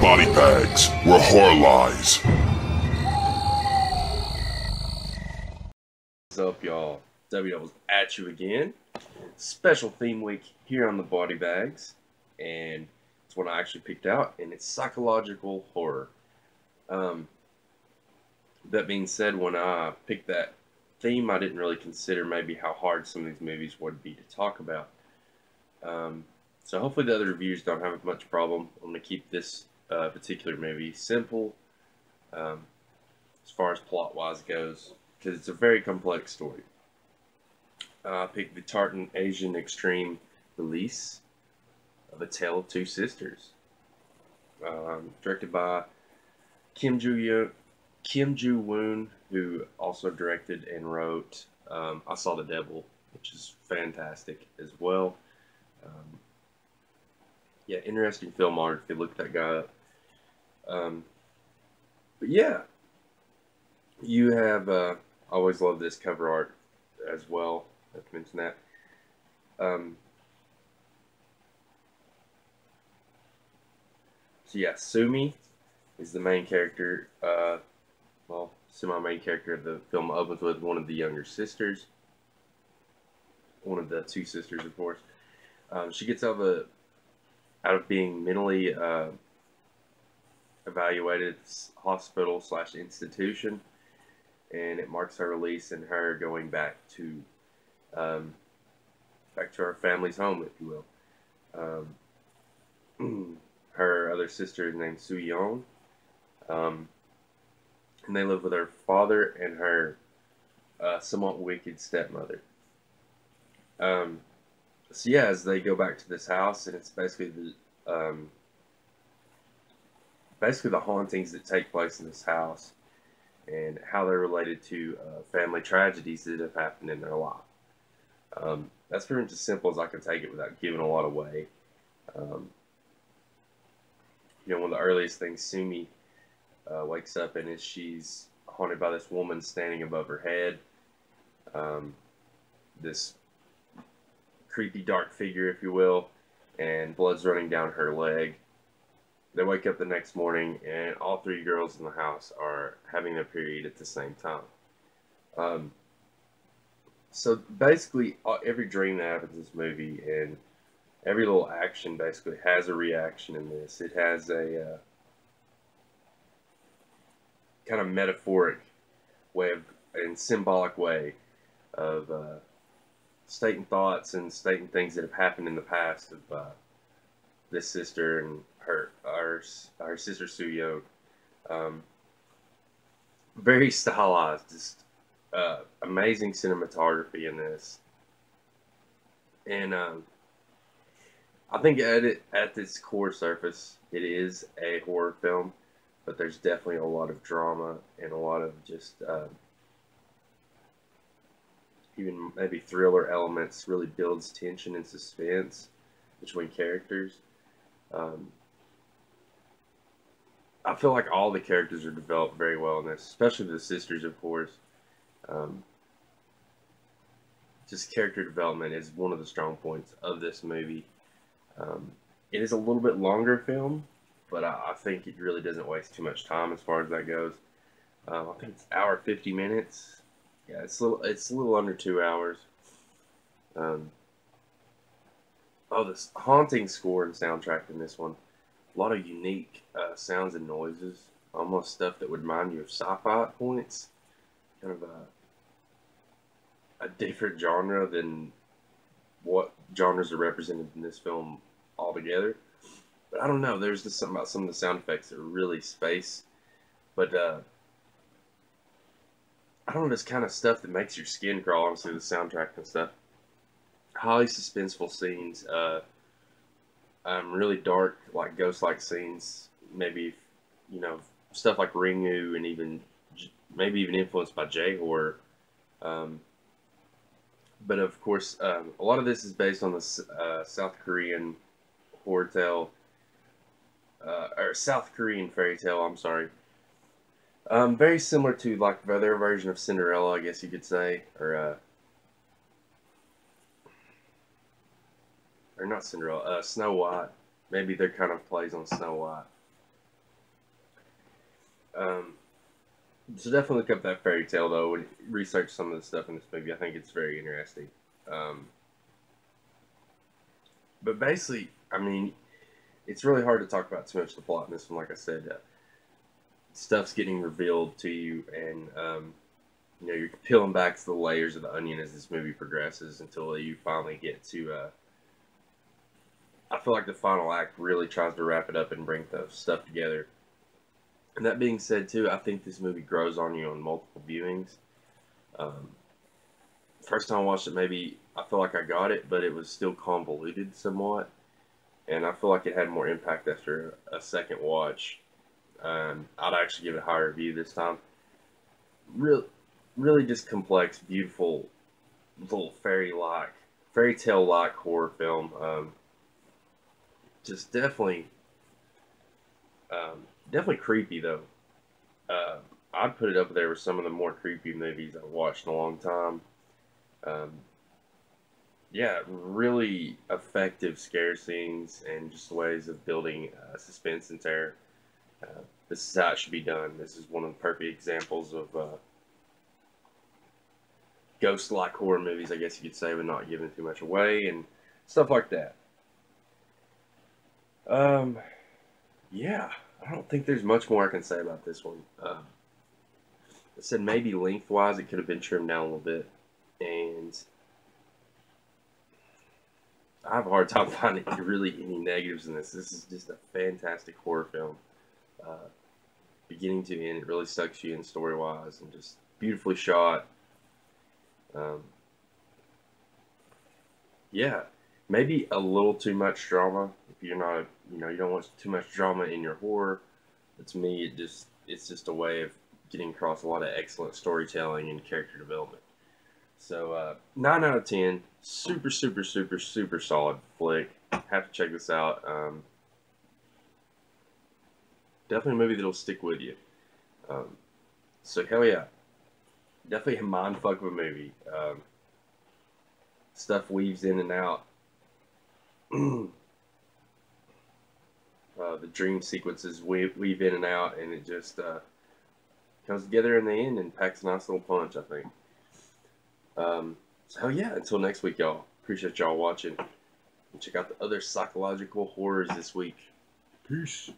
Bodybags, where horror lies. What's up, y'all? Dubby Dubbles at you again. Special theme week here on the Bodybags, and it's one I actually picked out, and it's psychological horror. That being said, when I picked that theme, I didn't really consider maybe how hard some of these movies would be to talk about. So hopefully the other reviewers don't have much problem. I'm going to keep this particular movie simple as far as plot-wise goes, because it's a very complex story. I picked the Tartan Asian Extreme release of A Tale of Two Sisters, directed by Kim Joo-woon, who also directed and wrote I Saw the Devil, which is fantastic as well. Yeah, interesting filmography. Look that guy up. But yeah, you have always love this cover art as well. I have to mention that. So yeah, Sumi is the main character. Well, semi-main character of the film opens with one of the younger sisters. One of the two sisters, of course. She gets out of being mentally evaluated hospital / institution, and it marks her release and her going back to her family's home, if you will. Her other sister is named Soo Yeon, and they live with her father and her somewhat wicked stepmother. So yeah, as they go back to this house, and it's basically the hauntings that take place in this house and how they're related to family tragedies that have happened in their life. That's pretty much as simple as I can take it without giving a lot away. One of the earliest things Sumi wakes up in is she's haunted by this woman standing above her head. This creepy dark figure, if you will, and blood's running down her leg. They wake up the next morning, and all three girls in the house are having their period at the same time. So basically, every dream that happens in this movie and every little action basically has a reaction in this. It has a kind of metaphoric way and symbolic way of stating thoughts and stating things that have happened in the past of this sister and our sister Soo Yeon. Very stylized, just amazing cinematography in this, and I think at its core surface, it is a horror film, but there's definitely a lot of drama and a lot of just even maybe thriller elements. Really builds tension and suspense between characters. I feel like all the characters are developed very well in this, especially the sisters, of course. Just character development is one of the strong points of this movie. It is a little bit longer film, but I think it really doesn't waste too much time as far as that goes. I think it's hour 50 minutes. Yeah, it's a little under 2 hours. This haunting score and soundtrack in this one. A lot of unique sounds and noises, almost stuff that would remind you of sci-fi at points. Kind of a different genre than what genres are represented in this film altogether. But I don't know, there's just something about some of the sound effects that are really space. But I don't know, this kind of stuff that makes your skin crawl, honestly, the soundtrack and stuff. Highly suspenseful scenes, really dark, like ghost-like scenes, maybe, stuff like Ringu, and maybe even influenced by J-horror. But of course, a lot of this is based on the South Korean horror tale, or South Korean fairy tale, I'm sorry. Very similar to like their version of Cinderella, I guess you could say, or not Cinderella, Snow White. Maybe they're kind of plays on Snow White. So definitely look up that fairy tale though, and research some of the stuff in this movie. I think it's very interesting. Um, but basically, I mean, it's really hard to talk about too much of the plot in this one. Like I said, stuff's getting revealed to you, and you're peeling back the layers of the onion as this movie progresses until you finally get to. I feel like the final act really tries to wrap it up and bring the stuff together. And that being said, too, I think this movie grows on you on multiple viewings. Um, First time I watched it, maybe I feel like I got it, but it was still convoluted somewhat, and I feel like it had more impact after a second watch. I'd actually give it a higher review this time. Really, really just complex, beautiful, little fairy tale like horror film. Just definitely creepy though. Uh, I'd put it up there with some of the more creepy movies I've watched in a long time. Um, yeah, really effective scare scenes and just ways of building suspense and terror. This is how it should be done. This is one of the perfect examples of ghost-like horror movies, I guess you could say, but not giving too much away and stuff like that. Um, yeah, I don't think there's much more I can say about this one. I said maybe lengthwise it could have been trimmed down a little bit, and I have a hard time finding really any negatives in this. This is just a fantastic horror film, uh, beginning to end. It really sucks you in story-wise and just beautifully shot. Um, yeah, maybe a little too much drama. If you're not, you don't want too much drama in your horror. But to me, it's just a way of getting across a lot of excellent storytelling and character development. So 9 out of 10, super, super, super, super solid flick. Have to check this out. Definitely a movie that'll stick with you. So hell yeah, definitely a mind fuck of a movie. Stuff weaves in and out. The dream sequences weave in and out, and it just comes together in the end and packs a nice little punch, I think. So yeah, until next week, y'all. Appreciate y'all watching. And check out the other psychological horrors this week. Peace.